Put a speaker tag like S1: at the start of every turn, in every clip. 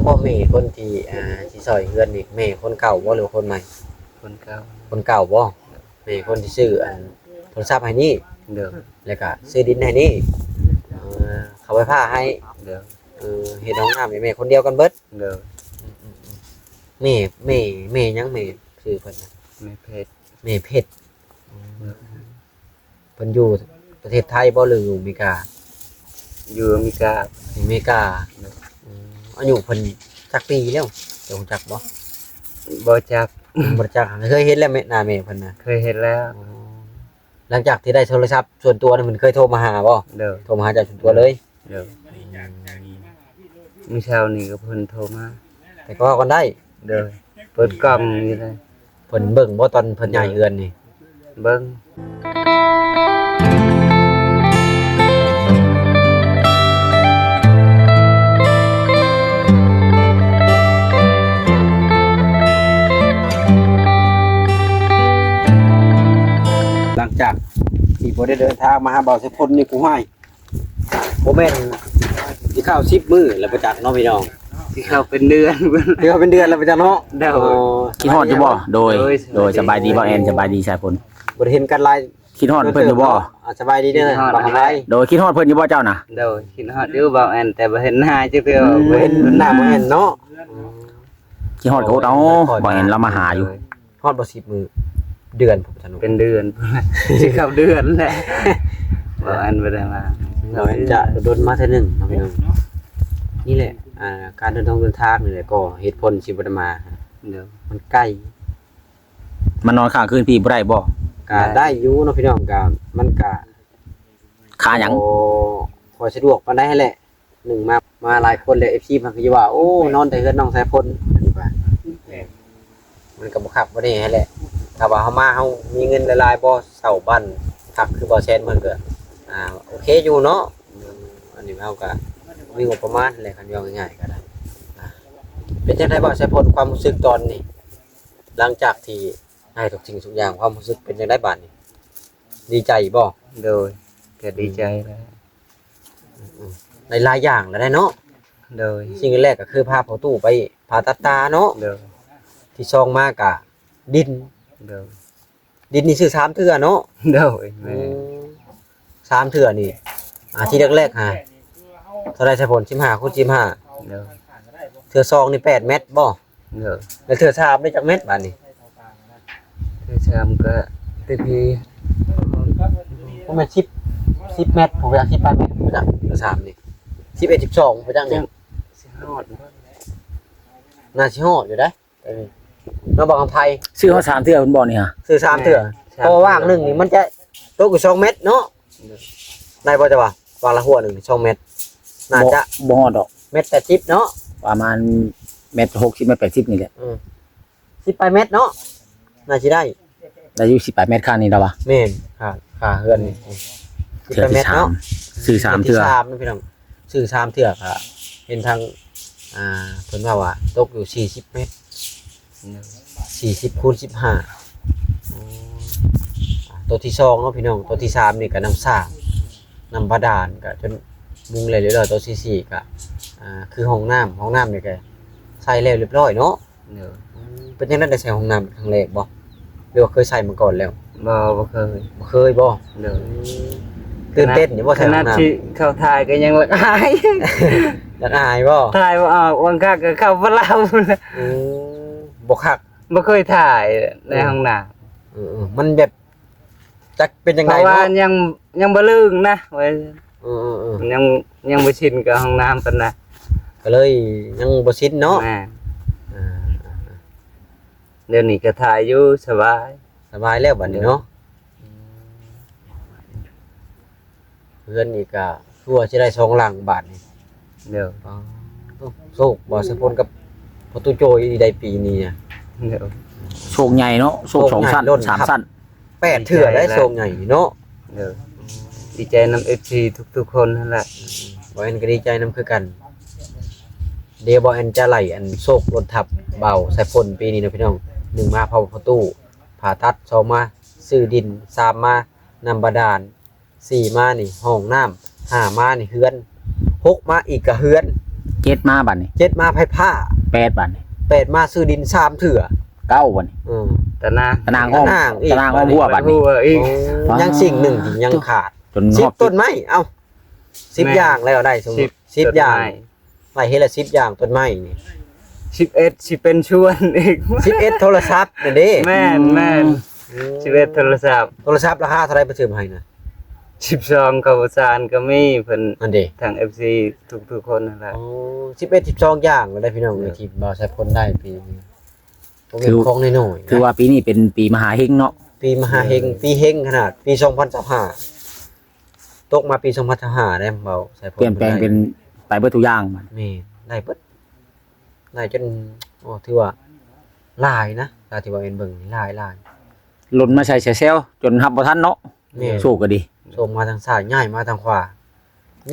S1: บ่แม่คนที่สิซอยเฮือนนี่แม่คนเก่าบ่หรือคนใหม่
S2: คนเก่า
S1: คนเก่าบ่แม่คนที่ซื้อโทรศัพท์ให้นี่
S2: เด้อ
S1: แล้วก็ซื้อดินให้นี่เขาไปผ้าให้
S2: เด้อ
S1: เฮ็ดห้องน้ำให้แม่คนเดียวกันเบิด
S2: เด้อ
S1: แม่ยังแม่ชื่อเพิ่นน่ะ
S2: ไม่เพชร
S1: แม่เพชรเพิ่นอยู่ประเทศไทยบ่หรืออยู่อเมริกา
S2: อยู่อเมริกา
S1: อเมริกาอายุเพิ่นจักปีแล้วเดี๋ยวรู้จักบ่
S2: บ่จัก
S1: บ่จักเคยเห็นแล้วแม่หน้าแม่เพิ่นน่ะ
S2: เคยเห็นแล้ว
S1: หลังจากที่ได้โทรศัพท์ส่วนตัวนี่มันเคยโทรมาหาบ่
S2: เด้อ
S1: โทรมาหาเจ้าส่วนตัวเลย
S2: เด้อมื้อเช้านี้ก็เพิ่นโทรมา
S1: แต่ก็ว่ากันได้
S2: เด้อเปิดกล้องนี่เลย
S1: เพิ่นเบิ่งบ่ตอนเพิ่นย้ายเรือนนี่
S2: เบิ่ง
S1: หลังจากที่บ่ได้เดินทางมาหาเบาเสพลนี่กูให้บ่แม่นสิเข้า10มื้อแล้วประจักษ์เนาะพี่น้อง
S2: ที่เข้าเป็นเดือนเพิ่น
S1: เดี๋ยวเป็นเดือนแล้วประจักษ์เนาะ
S2: เด้อ
S3: คิดฮอดอยู่บ่โดย
S2: โดย
S3: สบายดีบ่แอนสบายดีชายพล
S1: บ่ได้เห็นกันหลาย
S3: คิดฮอดเพิ่นอยู่บ่
S1: สบายดีเด้อบ่ทำไร
S3: โดยคิดฮอดเพิ่นอยู่บ่เจ้าน่ะ
S2: เด้อคิดฮอดอยู่บ่แอนแต่บ่เห็นหน้าจักเทื่อ
S1: บ่เห็นหน้าบ่เห็นเนาะ
S3: คิดฮอดก็อดเอาบ่แอนเรามาหาอยู่
S1: ฮอดบ่10มื้อเดือนผมสนุก
S2: เป็นเดือนพุ่นน่ะสิเข้าเดือนแล้วบ่แอนบ่ได้มา
S1: เราจะโดนมาเทื่อนึงเนาะพี่น้องนี่แหละการเดินทางนี่แหละก็เหตุผลสิบ่ได้มา
S2: เด้อ
S1: มันใกล้
S3: มานอนค้างคืนพี่บ่ได้บ่
S1: ก็ได้อยู่เนาะพี่น้องก็มันก็
S3: ค่าหยัง
S1: พอสะดวกปานใดให้แหละหนึ่งมาหลายคนเลย FC มันก็สิว่าโอ้นอนแต่เฮือนน้องสายพลอันนี้ว่ามันก็บ่คักบ่ได้ให้แหละถ้าว่าเฮามาเฮามีเงินหลายๆบ่เช่าบ้านคักคือบ่แซนมันก็โอเคอยู่เนาะอันนี้เฮาก็มีงบประมาณแหละคันว่าง่ายๆก็ได้เป็นจังได๋บ่สายพลความรู้สึกตอนนี้หลังจากที่ให้ทุกสิ่งทุกอย่างความรู้สึกเป็นจังได๋บัดนี้ดีใจบ่
S2: โดยก็ดีใจแล้ว
S1: ในหลายอย่างแล้วได้เนาะ
S2: โดย
S1: สิ่งแรกก็คือพาพ่อตู้ไปผ่าตัดตาเนาะ
S2: โดย
S1: ที่ช่องมากะดิน
S2: โดย
S1: ดินนี่ซื้อ3เทื่อเนาะ
S2: โดยแม่
S1: 3เทื่อนี่ที่แรกๆฮะเท่าไรใช้ผล15คูณ15
S2: โดย
S1: เทื่อ2นี่8เมตรบ่
S2: โดย
S1: แล้วเทื่อ3ได้จักเมตรบาดนี้
S2: คือชามก็ติพี
S1: ผมเป็น10เมตรผมอยาก18เมตรบ่จักเทื่อ3นี่11 12บ่จักนี่
S2: สิฮอด
S1: น่าสิฮอดอยู่ได้น้องบอกอำไพ
S3: ซื้อเฮา3เทื่อเพิ่นบ่นี่ฮะ
S1: ซื้อ3เทื่อเพราะว่างหนึงนี่มันจะตกอยู่2เมตรเนาะได้บ่จ้ะวางละหัวหนึง2เมตรน่าจะ
S3: บ่ฮอดดอก
S1: เมตร80เนาะ
S3: ประมาณเม็ด60เม็ด80นี่แหละ
S1: 18เมตรเนาะน่าสิได้
S3: ได้อยู่18เม็ดค่านี่ดาวะ
S1: แม่นค่ะเฮือนนี่
S3: เทื่อ
S1: 18เม
S3: ที่
S1: ตรเนาะ
S3: 3ซื้อ3เทื่อ
S1: ที่3นะพี่น้องซื้อ3เทื่อค่ะเห็นทางเพิ่นว่าตกอยู่40เมตร40คูณ15ตัวที่2เนาะพี่น้องตัวที่3นี่ก็น้ำสร้างน้ำบาดาลก็จนมุงแล้วเรียบร้อยตัวที่4ก็คือห้องน้ำนี่ก็ใส่แล้วเรียบร้อยเนาะ
S2: เด้อ
S1: เป็นจังได๋ได้ใส่ห้องน้ำครั้งแรกบ่หรือว่าเคยใส่มาก่อนแล้ว
S2: บ่เคย
S1: บ่เคยบ่
S2: เด้อ
S1: ตื่นเต้นอยู่บ่
S2: ข
S1: ใส่ห้
S2: นา
S1: อ
S2: ด
S1: งน้ำ
S2: ที่เข้าถ่ายก็ยังละอาย
S1: อยากอายบ่
S2: ถ่ายบ่ออกบางครั้งก็เข้าบ่เล่า
S1: อืมบ่คัก
S2: บ่เคยถ่ายในห้องน้ำ
S1: มันแบบจักเป็นจัง
S2: เพ
S1: ได
S2: ราะว่า
S1: เนาะ
S2: ยังบ่ลึงนะไว้
S1: เออ
S2: ยังบ่ชินกับห้องน้ำปานนะ
S1: ก็เลยยังบ่ชินเนาะ
S2: แม่
S1: อ่า
S2: เดี๋ยวนี้ก็ถ่ายอยู่สบาย
S1: สบายแล้วบัดนี้เนาะเพื่อนอีกก็ทั่วสิได้2หลังบาทนี่
S2: เดี๋ยว
S1: อ๋อโชคบ่สะพลกับประตูโจยได้ปีนี้อะ
S2: เดี๋ยว
S3: โชคใหญ่เนาะโชค2ชั้น3ชั้น
S1: 8เทื่อได้โชคใหญ่เนาะ
S2: เดี๋ยวดีใจนำ FC ทุกๆคนนั่นแหละ
S1: บ่แม่นก็ดีใจนํคือกัน เดี๋ยวบ่แอนจะไล่อันโชครถทับเบาใส่ฝนปีนี้นะพี่น้อง1มาเผาประตูผ่าตัด2มาซื้อดิน3มาน้ำบาดาล4มานี่ห้องน้ำ5มานี่เฮือน6มาอีกก็เฮือน
S3: 7มาบัดนี้
S1: 7มาไผผ้า
S3: 8บัดนี้
S1: 8มาซื้อดิน3เถื่อ
S3: 9บัดนี้
S2: ตะนาง
S3: ตะนางอ้อม
S1: ตะนางอีก
S3: ตะนางอ้อมหัวบัดนี้
S2: หัวอีก
S1: ยังสิ่งหนึ่งที่ยังขาด
S3: จนฮอด
S1: 10ต้นไม้เอ้า10อย่างแล้วได้สมมุติ10อย่างไว้เฮ็ดละ10อย่างต้นไม้นี่
S2: 11สิเป็นชวนอีก
S1: 11โทรศัพท์นั่นเด้
S2: แม่น11โทรศัพท์
S1: โทรศัพท์ราคาเท่าไหร่ไปซื้อมาให้นะ
S2: 12กับสารก็มีเพิ่น
S1: อันเด้
S2: ทาง FC ทุกๆคนนั่นแหละ
S1: อ๋อ11 12อย่างก็ได้พี่น้องเลยที่บ่าวใช้พ้นได้ปีนี้บ่เป็นของน้อยๆ
S3: คือว่าปีนี้เป็นปีมหาเฮงเนาะ
S1: ปีมหาเฮงปีเฮงขนาดปี2025ตกมาปี2025ได้บ่าวใช้พ้น
S3: เปลี่ยนแปลงเป็นไปเบิดทุกอย่างมัน
S1: นี่ได้เบิดได้จนโอ้ถือว่าหลายนะถ้าที่ว่าเห็นเบิ่งนี่หลาย
S3: หล่นมาใส่เซลจนรับบ่ทันเนาะ
S1: แม่น
S3: โชคก็ดี
S1: ส่งมาทางซ้ายย้ายมาทางขวา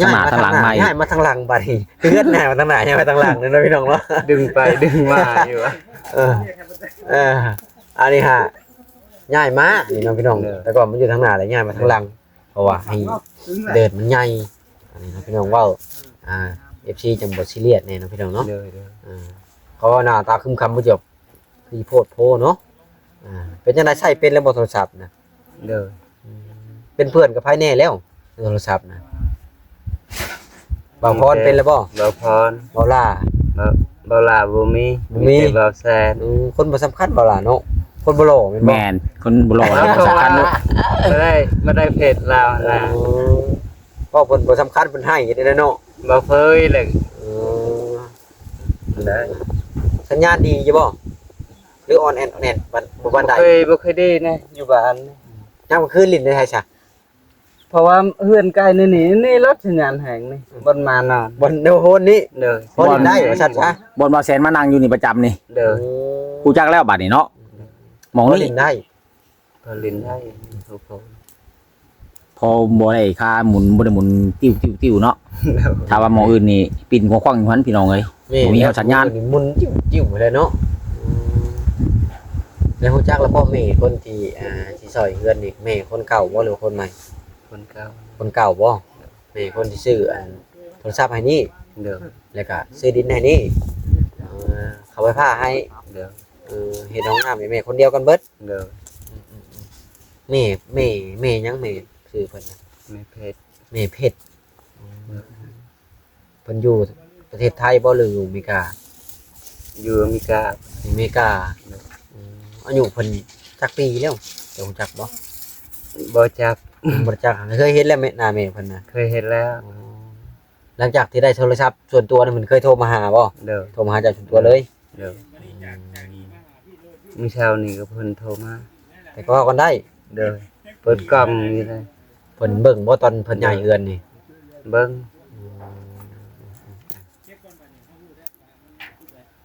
S3: ทางหน้าทางหลังไม่
S1: ย้ายมาทางหลังบัดนี้เลื่อนหน้ามาทางหน้าย้ายมาทางหลังนั่นนะพี่น้องเนาะ
S2: ดึงไปดึงมาอยู่ว่า
S1: เอออันนี้ฮะย้ายมานี่น้องพี่น้องแต่ก่อนมันอยู่ทางหน้าแล้วย้ายมาทางหลังเพราะว่าให้เดินมันใหญ่อันนี้น้องพี่น้องเว้าFC จังบ่ซีเรียสแน่น้องพี่น้องเนาะ
S2: เด้อ
S1: เพราะว่าหน้าตาคึมคำบ่จบคือโพดโพเนาะเป็นจังได๋ใช้เป็นแล้วบ่โทรศัพท์นะ
S2: เด้อ
S1: เป็นเพื่อนกับไผแน่แล้วโทรศัพท์นะบ่าวพรเป็นแล้วบ่
S2: บ่พร
S1: บ่าวล่า
S2: บ่ลาบ่มี
S1: บ่มี
S2: แต่บ่แซน
S1: คนบ่สำคัญบ่าวล่ะเนาะคนบ่หล่อแม่นบ่
S3: แม่นคนบ่รอแล้วบ่สำคัญเนาะ
S2: บ่ได้เพจลาวนะ
S1: ก็เพิ่นบ่สำคัญเพิ่นให้ได้เนาะ
S2: บ่เคยเลย ได้
S1: สัญญาณดีอยู่บ่หรือออนแอนบ่ปานใด
S2: บ่เคยได้นะอยู่บ้าน
S1: ยามมื้อคืนลิ้นได้ไผซะ
S2: เพราะว่าเฮือนใกล้นี่รถสัญญาณแห่งนี่บ่มานอน
S1: บนโนโฮนนี้
S2: เด้อ
S1: พอลิ้นได้ว่าซั่นซะ
S3: บ่บ่แสนมานั่งอยู่นี่ประจำนี่
S2: เด้อ
S3: กูจักแล้วบัดนี้เนาะหมอง
S1: พอ
S3: นี่
S1: ลิ้นได้
S2: ก็ลิ้นได้ทุกคน
S3: พอบ่ได้ค่าหมุนบ่ได้หมุนติ้วๆเนาะถ้าว่าหมองอื่นนี่ปิ่นหัวควังอยู่หั่นพี่น้องเอ้ย บ่มีสัญญาณ
S1: มุนจิ้วๆเลยเนาะแล้วฮู้จักแล้วพ่อแม่คนที่ที่ซอยเฮือนนี่แม่คนเก่าบ่หรือคนใหม่
S2: คนเก่า
S1: คนเก่าบ่แม่คนที่ซื้อโทรศัพท์ให้นี่
S2: เด้อ
S1: แล้วก็ซื้อดินให้นี่เขาไว้ผ้าให้
S2: เด้อ
S1: เฮ็ดห้องน้ำให้แม่คนเดียวกันเบิด
S2: เด้อ
S1: แม่ยังแม่ชื่อเพิ่นน่ะ
S2: ไม่เพจ
S1: แม่เพชรเพิ่นอยู่ประเทศไทยบ่หรืออยู่อเมริกา
S2: อยู่อเมริกา
S1: อเมริกาอายุเพิ่นจักปีแล้วเดี๋ยวรู้จักบ่
S2: บ่จัก
S1: บ่จักเคยเห็นแล้วแม่หน้าแม่เพิ่นน่ะ
S2: เคยเห็นแล้ว
S1: หลังจากที่ได้โทรศัพท์ส่วนตัวนี่มันเคยโทรมาหาบ่
S2: เด้อ
S1: โทรมาหาจากส่วนตัวเลย
S2: เด้อมื้อเช้านี่ก็เพิ่นโทรมา
S1: แต่ก็กันได้
S2: เด้อเปิดกล้องนี่เลย
S1: เพิ่นเบิ่งบ่ตอนเพิ่นย้ายเฮือนนี่
S2: เบิ่ง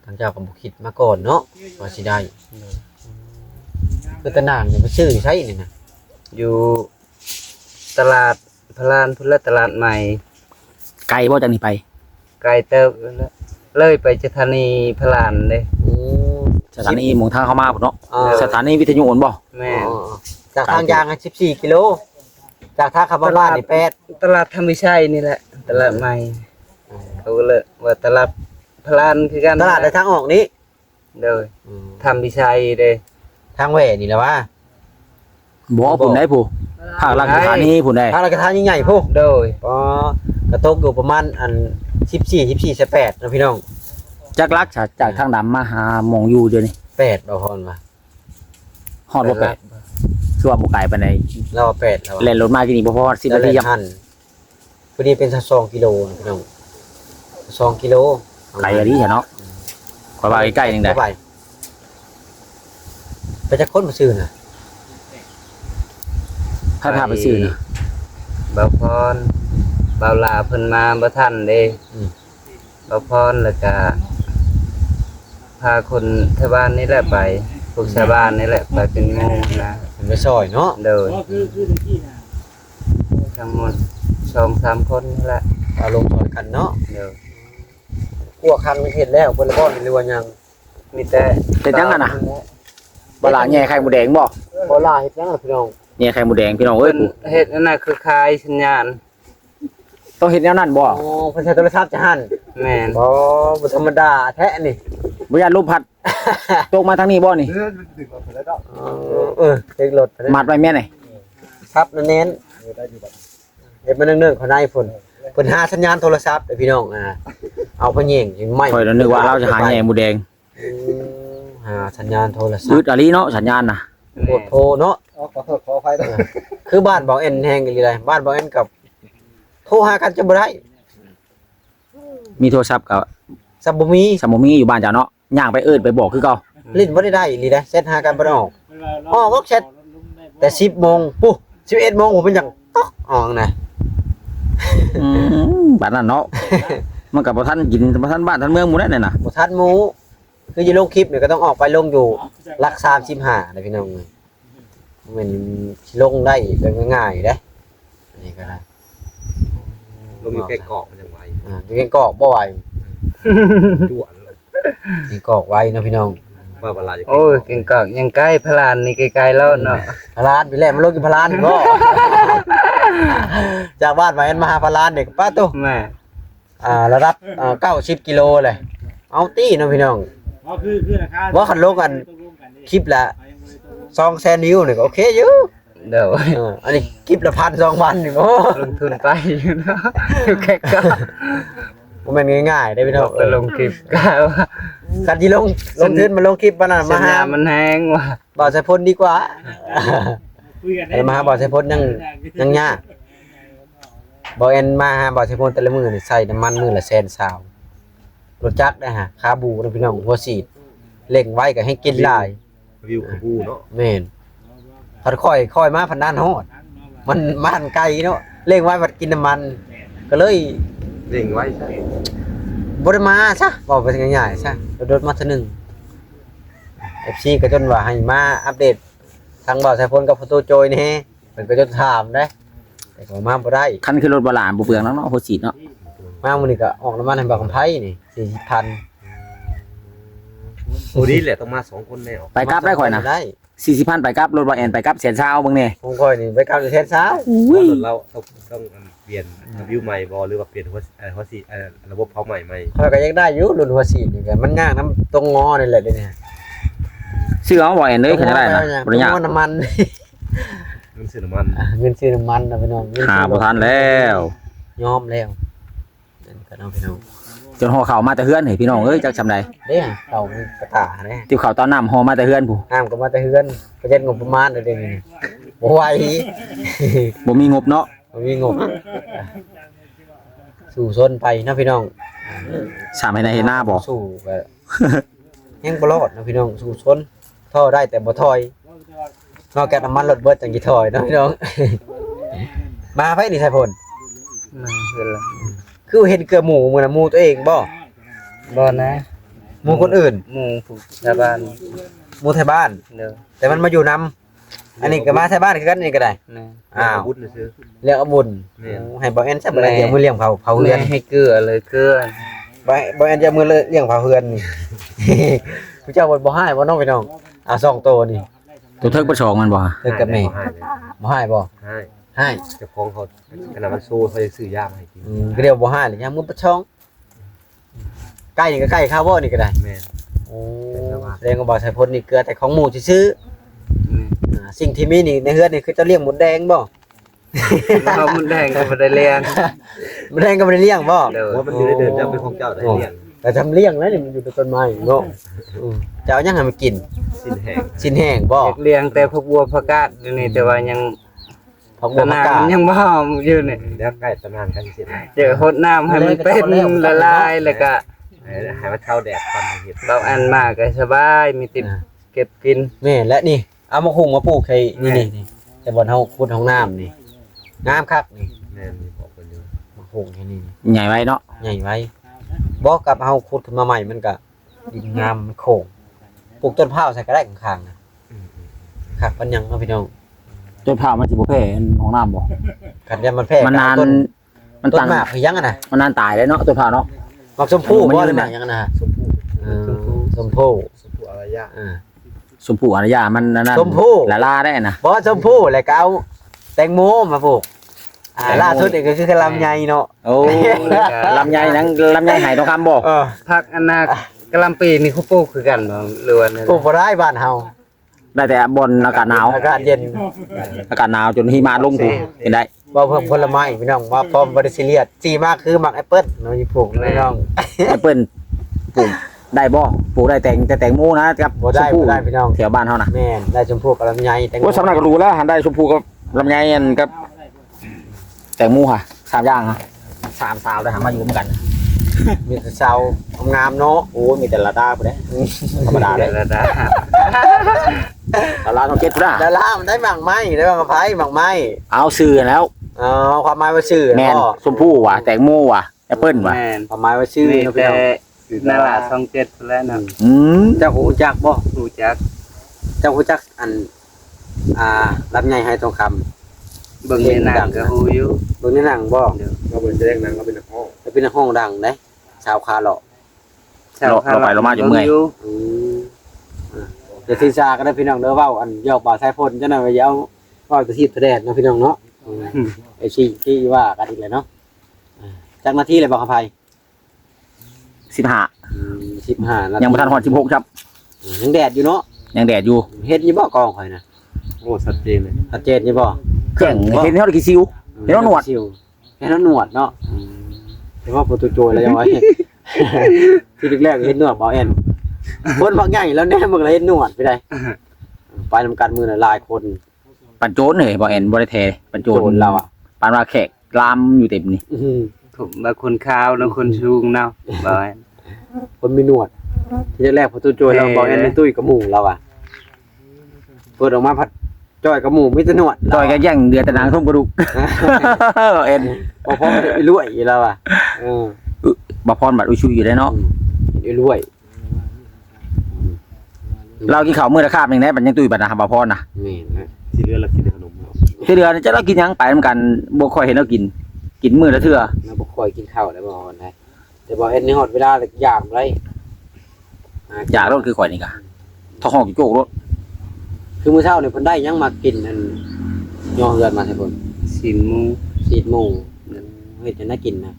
S1: ทางเจ้าก็บ่คิดมาก่อนเนาะว่าสิได้คือตะนางนี่ไปซื้ออยู่ไสนี่น่ะ
S2: อยู่ตลาดพลานพุทธตลาดใหม่
S3: ไกลบ่จากนี้ไป
S2: ไกลเติบแล้วเลยไปสถานีพลานเด้
S3: สถานีหมองทางเข้ามาพุ่นเนาะ
S1: อ่า
S3: สถานีวิทยุอ่อนบ่
S2: แม่
S1: จากทางยาง14กิโลจากทางขับมาบ้านนี่8
S2: ตลาดธรรมิชัยนี่แหละ ตลาดใหม่เขาก็เลยว่าตลาดพลานคือกัน
S1: ตลาดในทางออกนี้
S2: เด้อธรรมิชัยเด้
S1: ทางแหว่นี่แหละว่า
S3: บ่พุ่นได้ผู้ภาคหลักสถานีพุ่นได้
S1: ทางราชการใหญ่ๆพุ่น
S2: โดย
S1: อ๋อกระตกอยู่ประมาณ14 18นะพี่น้อง
S3: จักลักจากทางดำมาหาหมองอยู่เดี๋ยวนี้
S1: 8บ่พรว่า
S3: ฮอดบ่ไปคือว่าบ่ไกลปานใด
S1: เราว่า8แล้ว
S3: เล่นรถมาที่นี่บ่พอ10นาทียัง
S1: หันพอดีเป็น2กิโลนะพี่น้อง2กิโล
S3: ไกลอะดิเนาะข่อยว่าใกล้ๆนึงได้
S1: ไปจักคนมาซื้อน่ะ
S3: ถ้าไปซื้อนะ
S2: บ่าวพรบ่าวลาเพิ่นมาบ่ทันเด้บ่าวพรแล้วก็พาคนแถวบ้านนี่แหละไปพวกชาวบ้านนี่แหละไปเป็นหมู่นะ
S1: มันไปซอยเนาะ
S2: โดยทั้งหมด2-3 คนนี่แหละ
S1: เอาลงซอยกันเนาะ
S2: เด้อ
S1: พวกคันมันเฮ็ดแล้วเพิ่นละบ่หรือว่ายัง
S2: มีแต่
S3: เป็นจังกันน่ะบ่ล่ะแย่ไข่หมูแดงบ่
S1: บ่ล่าเฮ็ดจังพี่น้อง
S3: แย่ไข่หมูแดงพี่น้องเอ้
S2: เพิ่
S3: ย
S2: นเฮ็ดนั่นน่ะคือคายสัญญาณ
S3: ต้องเฮ็ดแนวนั้นบ่
S1: อ๋อเพิ่นใช้โทรศัพท์จะหั่น
S2: แม่น
S1: บ่ธรรมดาแท้นี่
S3: บ่อยากลมพัด ตกมาทางนี้บ่นี่
S1: เด็กรถ
S3: มัดไว้แม่ไหน
S1: ครับเน้นเฮ็ดมาเนื่องๆเขานายพุ่นเพิ่นหาสัญญาณโทรศัพท์พี่น้องเอาพะแยงไม่
S3: ข่อยนึกว่าเราจะหาแหน่หมูแดง
S1: หาสัญญาณโทรศัพ
S3: อึด
S1: ท์
S3: อะลีเนาะสัญญาณน่ะ
S1: โคตรโทรเนาะขอโทษขออภัยคือบ้านบ่เอ็นแฮงกันเลยบ้านบ่เอ็นกับโทรหากันจะบ่ได้
S3: มีโทรศัพท์กับ
S1: ซับบ่มี
S3: สมมุติมีอยู่บ้านเจ้าเนาะย่างไปไปบอกคือเก่า
S1: ลิ้นบ่ได้อีหลีได้เซตหากันบ่ได้ออกก็เซตแต่ 10 โมงปุ๊11 โมงผมเป็นจังต๊อกออกนะ
S3: บ้านนั้นเนาะ มันก็บ่ทันกินบ่ทันบ้านทันเมืองหมู่นั่นน่ะ
S1: บ่ทันหมูคือสิลงคลิปเนี่ยก็ต้องออกไปลงอยู่หลัก35นะพี่น้องแม่นสิลงได้ง่ายๆเด้อันนี้ก็ได้
S4: ลงอยู่ใกล้เกาะมันยังไว
S1: อยู่ในกอกบ่ไหว
S4: ด่วน
S1: นี่กอกไว้นะพี่น้อง
S4: ว่าเวลาจะ
S2: โอ้ยกินกอกยังใกล้พลานนี่ไกลๆแล้วเนาะ
S1: พลานไปแล้วมันลงอยู่พลานบ่ จากบ้านมาเอ็นมาหาพลานเด็กป้าตุ๊
S2: แม่
S1: ระดับ90กิโลเลยเอาตี้เนาะพี่น้อง
S5: คือราคา
S1: ว่าคันลงกันคลิปละ200,000 วิวนี่ก็โอเคอยู่
S2: เดี๋ยว
S1: อันนี้คลิปละ1,000-2,000นี่บ่
S2: ลงทุนไปอยู่เนาะอยู่แค่ก็
S1: บ่แม่นง่ายๆได้พี่น้อง
S2: ไปลงคลิปก็ว่า
S1: คันที่ลงทุนมาลงคลิปปานนั้น
S2: สั
S1: มา
S2: ญ
S1: หา
S2: ญามันแห้งว่ะ
S1: บ่าวสายพลดีกว่า
S5: คุยกัน
S1: ไอ้มาหาบ่าวสายพลยังยากบ่เอ็นมาหาบ่าวสายพลแต่ละมื้อนี่ใส่น้ำมันมื้อละ120,000รถจักรได้ฮะคาบูนะพี่น้องหัวสีดเร่งไว้ก็ให้กินหลาย
S4: วิวขบูเนาะ
S1: แม่นพัดค่อยมาพันด้านฮอดมันมาหันไกลเนาะเร่งไว้พัดกินน้ำมัน ก็เลย
S4: เร่งไว้ใช่
S1: บ่ได้มาซะบอกไปง่ายๆซะโดดมาเทื่อนึง FC ก็จนว่าให้มาอัปเดตทางบ่าวสายพลกับโฟโต้โจยแน่เพิ่นก็จนถามได้แต่ก็มาบ่ได้
S3: คันคือรถบ่หลานบ่เปลืองเนาะโหสิเนาะ
S1: มามื้อนี้ก็ออกน้ำมันให้บ่าวกำไผนี่40,000
S4: โอ้ดีแหละต้องมา2คนแน่ออก
S3: ไปกลับได้ข่อยนะ
S1: ได้
S3: 40,000ไปกลับรถบ่แอนไปกลับ120,000เบิ่งแน่
S1: ผมค่อยนี่ไปกลับอยู่เทศเช้า
S4: ว่าส่วนเราต้องเปลี่ยนวิวใหม่บ่หรือว่าเปลี่ยนหัวสีระบบเผาใหม่ไหม
S1: ข้อยก็ยังได้อยู่รุ่นหัวสีนี่ก็มันยากน้ำตรงงอนี่แหละเดี๋ยวนี้
S3: ซื้อเอาบ่แอนเลยเขาจะได้นะบ่ได้ยาก
S1: ตรงงอน้ำมัน
S4: มันซื้อน้ำมัน
S1: เงินซื้อน้ำมันนะพี่น้องเงิน
S3: หา
S1: ซื้อ
S3: บ่ทันแล้ว
S1: ยอมแล้วนั่นก็น้องพี่น้อง
S3: จนห่อข้าวมาแต่เฮือนให้พี่น้องเอ้ยจักซำใด
S1: เด้เต่ามีกระตาเด้
S3: ติวข้าวตอนน้ำห่อมาแต่เฮือนผู้
S1: ห้ามก็มาแต่เฮือนประหยัดงบประมาณเดี๋ยวนี้บ่ไหว
S3: บ่มีงบเนาะ
S1: บ่มีงบสู่ซนไปนะพี่น้อง
S3: สามให้ได้เห็นหน้าบ่
S1: สู่ก็ยังบ่รอดนะพี่น้องสู่ซนท่อได้แต่บ่ถอยนอกจากน้ำมันรถเบิดจังสิถอยนะพี่น้อง มาไผนี่ไทยพล
S2: มาเป็นไร
S1: คือเห็นเกลือหมูเหมือนหมูตัวเองบ่
S2: บ่นะ
S1: หมูคนอื่น
S2: หมู่ผู้ชาวบ้าน
S1: หมูไทยบ้าน
S2: เด้อ
S1: แต่มันมาอยู่นำอันนี้ก็มาไทยบ้านคือกันนี่ก็ได้
S2: นะ
S1: อ้าว
S4: วุฒิซื้อ
S1: เลี้ยงเอาบุญ
S4: แม่น
S1: ให้บ่แอนซับอะไรเดี๋ยวมือเลี้ยงเผาเฮื
S2: แม่
S1: อน
S2: ให้เกลือเลยเกลือ
S1: บ่แอนจะมือเลี้ยงเผาเฮือนนี่ ผู้เจ้าบ่ให้บ่น้องพี่น้อง2ตัวนี่
S3: ตัวเทิกประชองมันบ่
S1: เพิ่นกับแม่บ่ให้บ่
S4: ให้
S1: ให้
S4: เจ้าของเขาขนาดมันโซ่เขาจะซื้อย่างให้กิน
S1: ก็เรียกบ่ให้เลยยามมือประช่องใกล้นี่ก็ใกล้ข้าวบ่นี่ก็ได้
S4: แม่น
S1: โอ้แสดงว่าบ่ใส่พ้นนี่เกลือแต่ของหมูซื่อๆสิ่งที่มีนี่ในเฮือนนี่คือเจ้าเลี้ยงหมูแดงบ่
S2: เอามันแดงก็บ่ได้เรียน
S1: หมูแดงก็บ่ได้เลี้ยงบ่
S2: เด้อ
S4: ว่ามันอยู่ในเดินจะเป็นของเจ้าได้เรียน
S1: แต่ทำเลี้ยงแล้วนี่มันอยู่ในต้นไม้เนาะจะเอายังให้มันกิน
S4: สิ้นแหง
S1: ชิ้นแห้งบ่
S2: อยากเลี้ยงแต่พวกบัวผักกาดอยู่นี่แต่ว่ายัง
S1: ผักบัวผักกาด
S2: ยังบ่หอมอยู่นี่
S4: แล้วใกล้ตะนานกันเสร็จแล้ว
S2: เดี๋ยวหดน้ำให้มันเป็นละลายแล้วก็
S4: ให้มันเข้าแดดควันเห็ด
S2: เบาอันมากก็สบายมีติดเก็บกิน
S1: แม่และนี่เอามาหุงมาปลูกให้นี่แต่บ่อนเฮาขุดห้องน้ำนี่งามคักนี่
S4: แม่นบอกคนอยู่
S1: มาหุงให้นี่
S3: ใหญ่ไว้เนาะ
S1: ใหญ่ไว้บ่กับเฮาขุดขึ้นมาใหม่มันก็ดินงามมันโค้งปลูกต้นพร้าวใส่ก็ได้ข้างๆนะคักปันยังเนาะพี่น้อง
S3: จนผ่ามันสิบ่แพ้ห้องน้ำบ่
S1: กันยามมันแพร่
S3: มันนาน
S1: ต้น
S3: มัน
S1: ต้น
S3: ตั้ง
S1: หมากคือยังอะนะ
S3: มันนานตายแล้วเนาะต้นผ่าเนาะ
S1: หมากชมพู่
S3: มัน
S1: บ่
S3: ยืน
S1: ได้ห
S3: น่ะ
S1: มากยังอะนะ
S4: สมพู่
S1: ชมพู่
S4: สมพู่อารยะ
S3: สมผู้อารยามันนั่น
S1: ชมพู่
S3: ละลาได้นะ
S1: บ่ชมพู่แล้วก็เอาแตงโมมาปลูก ล่าสุดนี่ก็คือลำไยเนาะ
S3: โอ้ลำไยนังลำไยหายทองคำบ่
S2: พักอันน่ะกะลำปีนี่เขาปลูกคือกันบ่หรือว่าแนว
S1: ปลูกบ่ได้บ้านเฮา
S3: ได้แต่บนอากาศหนาว
S1: อากาศเย็น
S3: อากาศหนาวจนหิมะลงถูเห็นได้
S1: บ่เพิ่มผลไม้พี่น้องว่าพร้อมบ่ได้ซีเรียสจีมากคือมักแอปเปิ้ลเนาะอยู่ปลูกพี่น้อง
S3: แอปเปิ้ลปลูกได้บ่ปลูกได้แต่แตงโมนะครับ
S1: บ่ได้
S3: ชมพู่
S1: บ่ได้พี่น้อง
S3: แถวบ้านเฮานะ
S1: แม่นได้ชมพู่กับลำไยแตงโม
S3: โอ้สำนักก็รู้แล้วหันได้ชมพู่กับลำไยอันกับแตงโมค่ะ3อย่างค่ะ3สาวได้หามาอยู่เหมือนกัน
S1: มีแต่ชาวงามๆเนาะ
S3: โอ้มีแต่ละดาพุ่นเด้ธรรมดา
S2: เด
S3: เด้
S2: ระดา
S3: ละลาต้องเก็ตพุ่นน่ะ
S1: ดารามันได้หมากไม้ได้บางกะไผหมากไม้
S3: เอาซื้อแล้ว
S1: ความหมายว่าชื่อ
S3: แม่น
S1: เนาะ
S3: ชมพู่ว่ะแตงโมว่ะแอปเปิ้ลว่ะ
S2: แม่น
S1: ความหมายว่าชื่อ
S2: นี่
S1: เนาะพี่
S2: แต่
S1: น้อง
S2: นาราช่อง7พุ่นแหล้วเนาะ
S3: อืม
S1: เจ้าฮู้จักบ่
S2: รู้จัก
S1: เจ้าฮู้จักอันลำไยไหทองคำ
S2: เบิ่งในหนังก็ฮู้อยู่
S1: เบิ่งในหนังบ่
S4: เราเป็นแสดงหนังเราเป็นนักร้อง
S1: แล้วเป็นนักห้องดังเด้ชาวคาเลาะ
S3: เราไปเรามาอยู่เมื่อย
S1: อืมเดี๋ยวที่ซาก็ได้พี่น้องเด้อเว้าอันยอกบ่าวสายพลจังได๋ว่าอย่าเอาเว้าแตะทีตะแดดเนาะพี่น้องเนาะไอ้ที่ว่ากันอีกแล้วเนาะจักนาทีเลยบ่ครับไผ
S3: 15
S1: 15นาที
S3: ยังบ่ทันฮอด16ครับ
S1: ยังแดดอยู่เนาะ
S3: ยังแดดอยู่
S1: เฮ็ดอยู่บ่กองข่อยนะ
S4: โอ้ชัดเจนเลย
S1: ชัดเจนอยู่บ่
S3: แข่งเห็นเท่ากี่ซิว เห็นแล้วหนวด
S1: เห็นแล้วหนวดเนาะเห็นว่าโปรตุโจแล้วยังไง ที่แรกๆเห็นหนวดบ่แอนคนบางอย่างแล้วแน่มึงเลยเห็นหนวดไปได้ไปนำกันมือน่ะหลายคน
S3: ปันโจนเลยบ่แอนบ่ได้แท้ปันโจ
S1: โจรเราอ่ะ
S3: ปานว่าแขกลามอยู่เต็มนี่
S2: ผมว่าคนขาวแล้วคนสูงเนาะบ่ให้
S1: คนมีหนวด ที่แรกโปรตุโจเราบ่แอนในตุ้ยกับหมู่เราอ่ะเปิดออกมาผัดจ้อยกับหมู่มีแต่หนวด
S3: ต่อยกันแย่งเดือดตะนางทุ่มกระดูกบ่แอน
S1: บ่พอไปรวยเราอ่ะเออ
S3: บ่พรบัดอุชุยอยู่ได้เนาะ
S1: รวย
S3: เรากินข้าวมื้อละคาบนึงได้บัดยังตุ้ยบัดนะบ่พรน่ะ
S1: นี่นะ
S4: ที่เรือเรากินขนม
S3: ที่เดือนจะเรากินหยังไปนำกันบ่ค่อยเห็นเรากิน กินมื้อละเทื่อ
S1: เราบ่ค่อยกินข้าวได้บ่อนได้แต่บ่เฮ็ดในฮอดเวลาแล้วยามไร
S3: อยากรถคือข่อยนี่กะท้องอยู่โจกรถ
S1: คือมื้อเช้านี่เพิ่นได้หยังมากินอันย่อเฮือนมาให้เพิ่น
S2: สินหมู
S1: ซีดหมูเฮ็ดจังได๋กินนะ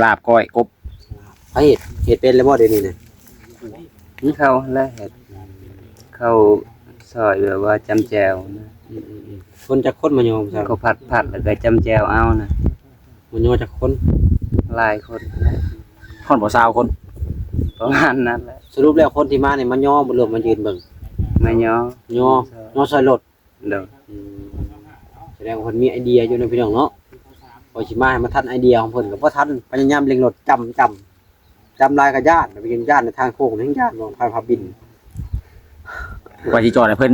S3: ลาบก้อยกบ
S1: เฮ็ดเป็นแล้วบ่เดี๋ยวนี้น่ะ
S2: เข้าและเฮ็ดเข้าซอยแบบว่าจำแจวนะ
S1: คนจักคนมาโยมซะ
S2: ก็ผัดแล้วก็จำแจวเอานะ
S1: มันโยมจักคน
S2: หลายคน
S3: ฮอดบ่ซาวคน
S2: ประมาณนั้นแหละ
S1: สรุปแล้วคนที่มานี่มันย่อบ่รวมมันยืนเบิ่ง
S2: ไม่ย่อย่
S1: อใส่รถ
S2: เด้อ
S1: แสดงว่าเพิ่นมีไอเดียอยู่ในพี่น้องเนาะพอสิมาให้มันทันไอเดียของเพิ่นก็บ่ทันพยายามเล็งรถจำลายกับญาติไปกินญาติในทางโค้งทั้งญาติมองพายพาบิน
S3: ว่าสิจอดให้เพิ่น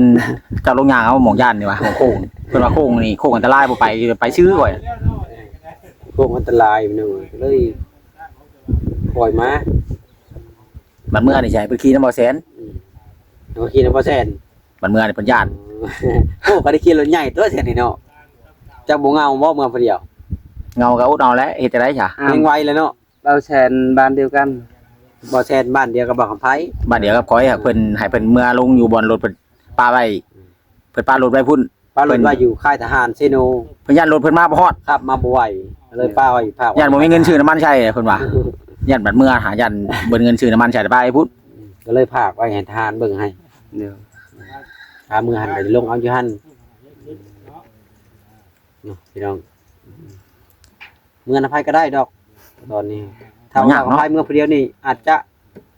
S3: เจ้าลงยางเอาหม่องย่านนี่ว่าโค้งเพิ่นว่าโค้งนี่โค้งอันตรายบ่ไปซื้อก่อย
S1: โค้งอันตรายพี่น้องเลยปล่อยมา
S3: บัดเมื่อนี่ใช่เพิ่นขี่นำบ่แสน
S1: เอาขี่นำบ่แซน
S3: บัดเมื่อนี่เพิ่นย่าน
S1: โอ้ก็ได้ขี่รถใหญ่ตัวแซนนี่เนาะจักบ่เงาบ่เมืองผู้เดียว
S3: เงาก็อุดเอาแล้วเฮ็ดจังได๋จ้ะ
S1: เร่งไวแล้วเนาะ
S2: เราแชนบ้านเดียวกัน
S1: บ่แซนบ้านเดียวกับบ่คำไผ
S3: บัดเดี๋ยวกับขอยให้เพิ่นให้เพิ่นเมื่อลงอยู่บนรถเพิ่นปาไว้เพิ่นปารถไว้พุ่น
S1: ป้ารถว่าอยู่ค่ายทหารเซโน
S3: เพิ่นย่านรถเพิ่นมาบ่ฮอด
S1: ขับมาบ่ไหวเลยป้าไว้ภาค
S3: ย่านบ่มีเงินซื้อน้ำมันใช้เพิ่นว่าย่านบัดเมื่อหาย่านเบิ่เงินซื้อน้ำมันใช้ไปพุ่น
S1: ก็เลยพากไว้ให้ทหารเบิ่งให้
S2: เดี๋ยว
S1: พามือหันไปลงเอาอยู่หั่นเนาะพี่น้องเมื่ออภัยก็ได้ดอก ตอนนี้ถ้าว่าอภัยเมื่อผู้เดียวนี่อาจจะ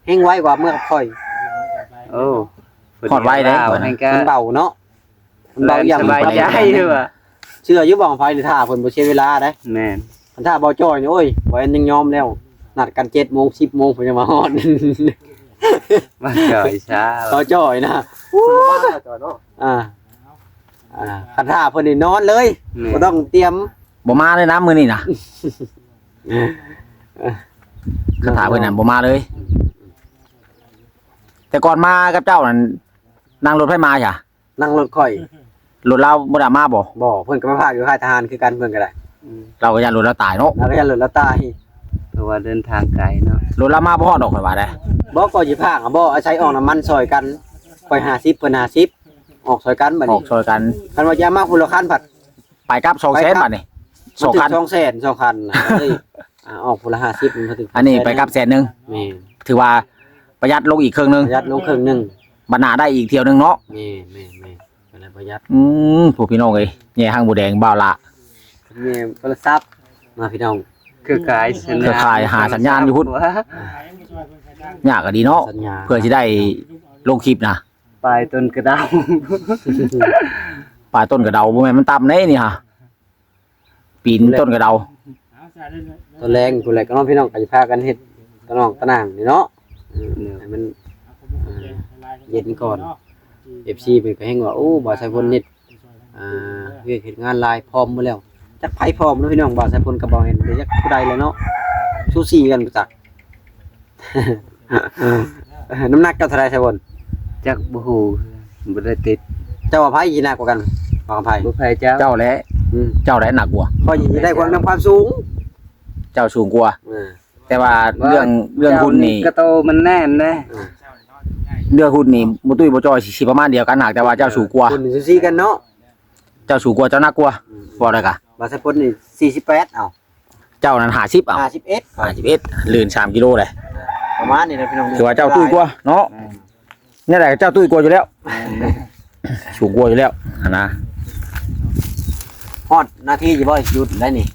S1: แห้งไวกว่าเมื่อกับข่อย
S2: โอ้
S3: ฮอดไว้เด้
S2: ให้ก็
S1: มันเบาเนาะมันเบาอย่าง
S2: สบายใจอยู่ว่ะ
S1: เชื่ออยู่บ่ของไฟหรือท่าเพิ่นบ่เสียเวลาเด้
S2: แม่น
S1: คันท่าบ่จ้อยนี่โอ้ยบ่อันยังยอมแล้วนัดกัน7:00 น 10:00 นเพิ่นจะมาฮอด
S2: มาจ่อยช้า
S1: บ่จ้อยนะอ่าคันท่าเพิ่นนี่นอนเลยบ่ต้องเตรียม
S3: บ่มาเลยนะมื้อนี้นะคาถาเพิ่นนั่นบ่มาเลย แต่ก่อนมากับเจ้านั่นนั่งรถไฟมาจ้ะ
S1: นั่งรถข่อย
S3: รถเราบ่ได้มาบ่
S1: บ่เพิ่นก็มาพากอยู่ค่ายทหารคือกันเพิ่นก็ได้
S3: เราก็ย่านรถเราตายเนาะ
S1: แล้วก็ยันรถละตาย
S2: เพราะว่าเดินทางไกลเนาะ
S3: รถเรามาบ่ฮอดดอกข่อยว่าได้
S1: บ่ก็สิพากบ่อาศัยออกน้ำมันซอยกันข่อย50เพิ่น50ออกซอยกันบัด
S3: ออ
S1: นี้
S3: กช่วยกัน
S1: คันว่าอย่ามาพุ่นละคันผัด
S3: ไปกลับ200,000บาทนี่
S1: มันถึง
S3: 2,000
S1: 200,000 2,000นะเฮ้ยออกพุ่นละ50มันก็ถึง
S3: อันนี้ไปกลับ100,000
S1: แม่น
S3: ถือว่าประหยัดลงอีกครึ่งหนึง
S1: ประหยัดลงครึ่งหนึง
S3: บัดหน้าได้อีกเที่ยวหนึงเนาะ
S1: แม่ก็เลยประหยัด
S3: พวกพี่น้องเอ้ยแย่หางหมูแดงบ่าวละ
S1: มีโทรศัพท์มาพี่น้อง
S2: คือขายสัญ
S3: เครือ
S2: ญาณ
S3: ข่ายหาสัญญาณอยู่พุ่น
S2: ว่า
S3: ยากก็ดีเนาะ
S1: สัญญา
S3: เพื่อสิได้ลงคลิปนะ
S2: ปลายต้นกระเดา
S3: ป่าต้นกระเดาบ่แม่นมันต่ำเด้นี่ฮะปีนต้นกระเดา
S1: ตัวแรงตัวแรงก็น้องพี่น้องก็จะพากันเฮ็ดตะนองตะนางนี่เนาะให้มันเย็นก่อน FC เพิ่นก็แฮงว่าโอ้บ่ใส่พลนิดเฮ็ดงานลายพร้อมหมดแล้วจักไผพร้อมเนาะพี่น้องบ่ใส่พลก็บ่เห็นจักผู้ใดเลยเนาะสู้ซีกันบ่จัก น้ำหนักเจ้าเท่าไหร่ใส่พล
S2: จักบ่ฮู้บ่ได้ติด
S1: เจ้าว่าไผยีหนักกว่ากันบ่กับไผ
S2: บ่ไผเจ้า
S3: เจ้าแหละเจ้าแหละหนักกว่า
S1: ข้อยีได้ความสูง
S3: เจ้าสูงกว่าแต่ว่าเรื่องหุ้นนี่
S2: กระโตมันแน่นนะ
S3: เรื่องหุ้นนี่บ่ตุ้ยบ่จอยสิประมาณเดียวกันหากแต่ว่าเจ้าสูงกว่า
S1: คุณสู้ซีกันเนาะ
S3: เจ้าสูงกว่าเจ้าหนักกว่าบ่ได้กะ
S1: บ่ใส่พลนี่48เอ้า
S3: เจ้านั้น50เอ้า
S1: 51
S3: 51ลื่น3กิโลเลย
S1: ประมาณนี้นะพี่น้อง
S3: ถือว่าเจ้าตุ้ยกว่าเนาะนี่แหละเจ้าตุ้ยกว่าอยู่แล้วสูงกว่าอยู่แล้วนะ
S1: ฮอดนาทีสิบ่หยุดได้นี่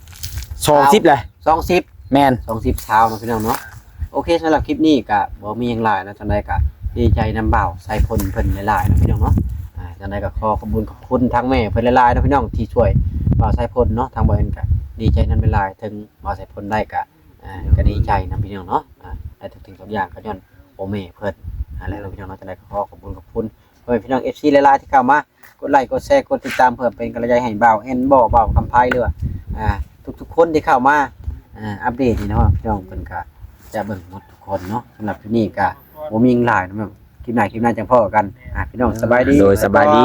S3: 20เลย
S1: 20
S3: แม่น
S1: 20เช้านะพี่น้องเนาะโอเคสำหรับคลิปนี้ก็บ่มีหยังหลายนะจังได๋ก็ดีใจนำบ่าวใส่พลเพิ่นหลายๆนะพี่น้องเนาะจังได๋ก็ขอบคุณทางแม่เพิ่นหลายๆนะพี่น้องที่ช่วยบ่าวใส่พลเนาะทางบ่เห็นก็ดีใจนำหลายๆถึงบ่าวใส่พลได้ก็ดีใจนำพี่น้องเนาะได้ทุกสิ่งทุกอย่างก็ย้อนโอแม่เพิ่นอะไรนะพี่น้องเนาะจังได๋ก็ขอบคุณพ่อแม่พี่น้อง FC หลายๆที่เข้ามากดไลค์กดแชร์กดติดตามเพื่อเป็นกำลังใจให้บ่าวบ่าวคำไพหรือว่าทุกๆคนที่เข้ามาอัปเดตนี่เนาะพี่น้องเพิ่นก็จะเบิ่งหมดทุกคนเนาะสำหรับที่นี่ก็บ่มีหยังหลายนะคลิปหน้าจังพ้อกันพี่น้องสบายดี
S3: โดยสบายดี